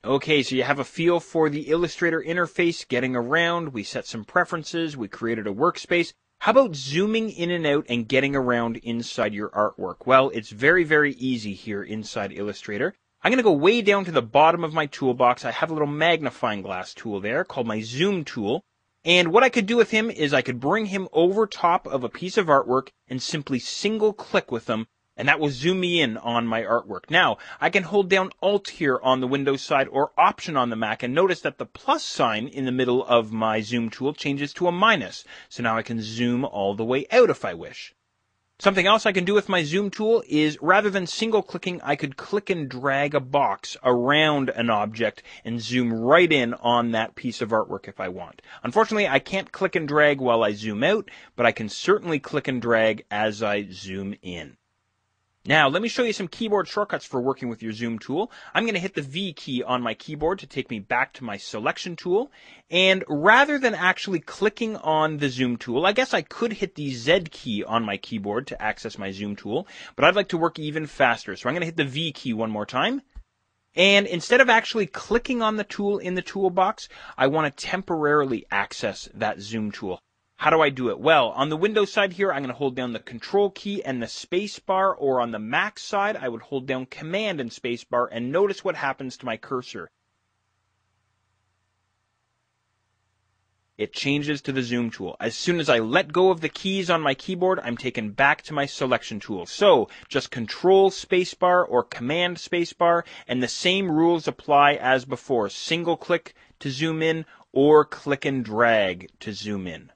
Okay, so you have a feel for the Illustrator interface, getting around, we set some preferences, we created a workspace. How about zooming in and out and getting around inside your artwork? Well, it's very, very easy here inside Illustrator. I'm going to go way down to the bottom of my toolbox. I have a little magnifying glass tool there called my zoom tool. And what I could do with him is I could bring him over top of a piece of artwork and simply single click with him, and that will zoom me in on my artwork. Now, I can hold down Alt here on the Windows side or Option on the Mac, and notice that the plus sign in the middle of my zoom tool changes to a minus. So now I can zoom all the way out if I wish. Something else I can do with my zoom tool is, rather than single clicking, I could click and drag a box around an object and zoom right in on that piece of artwork if I want. Unfortunately, I can't click and drag while I zoom out, but I can certainly click and drag as I zoom in. Now, let me show you some keyboard shortcuts for working with your zoom tool. I'm going to hit the V key on my keyboard to take me back to my selection tool. And rather than actually clicking on the zoom tool, I guess I could hit the Z key on my keyboard to access my zoom tool, but I'd like to work even faster. So I'm going to hit the V key one more time. And instead of actually clicking on the tool in the toolbox, I want to temporarily access that zoom tool. How do I do it? Well, on the Windows side here, I'm going to hold down the Control key and the space bar, or on the Mac side, I would hold down Command and space bar, and notice what happens to my cursor. It changes to the zoom tool. As soon as I let go of the keys on my keyboard, I'm taken back to my selection tool. So, just Control space bar or Command space bar, and the same rules apply as before. Single click to zoom in, or click and drag to zoom in.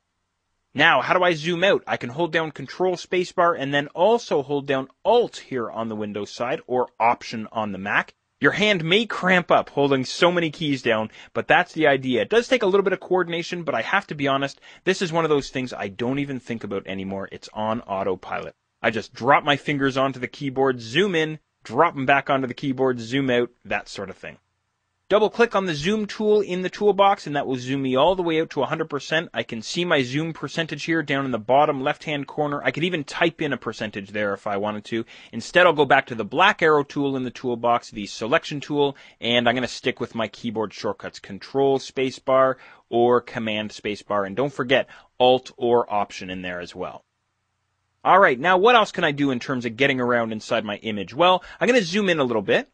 Now, how do I zoom out? I can hold down Control spacebar and then also hold down Alt here on the Windows side, or Option on the Mac. Your hand may cramp up holding so many keys down, but that's the idea. It does take a little bit of coordination, but I have to be honest, this is one of those things I don't even think about anymore. It's on autopilot. I just drop my fingers onto the keyboard, zoom in, drop them back onto the keyboard, zoom out, that sort of thing. Double click on the zoom tool in the toolbox and that will zoom me all the way out to 100%. I can see my zoom percentage here down in the bottom left-hand corner. I could even type in a percentage there if I wanted to. Instead, I'll go back to the black arrow tool in the toolbox, the selection tool, and I'm going to stick with my keyboard shortcuts, Control spacebar or Command spacebar. And don't forget Alt or Option in there as well. All right, now what else can I do in terms of getting around inside my image? Well, I'm going to zoom in a little bit.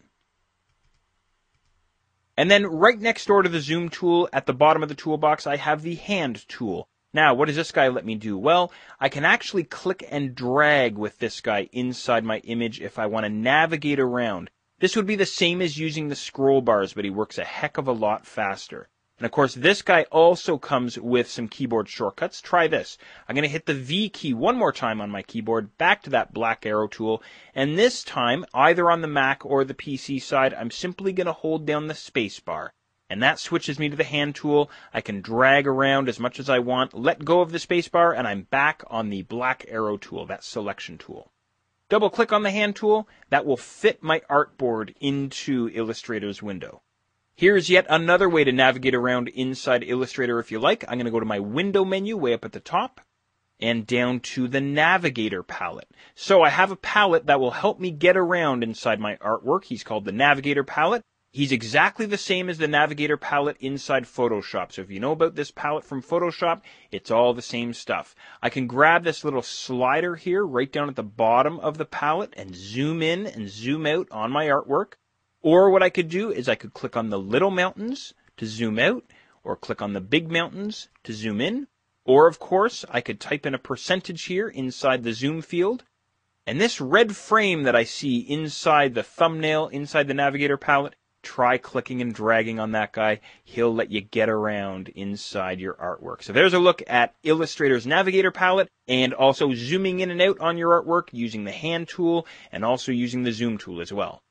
And then right next door to the zoom tool at the bottom of the toolbox, I have the hand tool. Now, what does this guy let me do? Well, I can actually click and drag with this guy inside my image if I want to navigate around. This would be the same as using the scroll bars, but he works a heck of a lot faster. And of course, this guy also comes with some keyboard shortcuts. Try this. I'm going to hit the V key one more time on my keyboard, back to that black arrow tool. And this time, either on the Mac or the PC side, I'm simply going to hold down the space bar. And that switches me to the hand tool. I can drag around as much as I want, let go of the space bar, and I'm back on the black arrow tool, that selection tool. Double click on the hand tool. That will fit my artboard into Illustrator's window. Here's yet another way to navigate around inside Illustrator if you like. I'm going to go to my window menu way up at the top and down to the Navigator palette. So I have a palette that will help me get around inside my artwork. He's called the Navigator palette. He's exactly the same as the Navigator palette inside Photoshop. So if you know about this palette from Photoshop, it's all the same stuff. I can grab this little slider here right down at the bottom of the palette and zoom in and zoom out on my artwork. Or what I could do is I could click on the little mountains to zoom out, or click on the big mountains to zoom in. Or, of course, I could type in a percentage here inside the zoom field. And this red frame that I see inside the thumbnail, inside the Navigator palette, try clicking and dragging on that guy. He'll let you get around inside your artwork. So there's a look at Illustrator's Navigator palette, and also zooming in and out on your artwork using the hand tool and also using the zoom tool as well.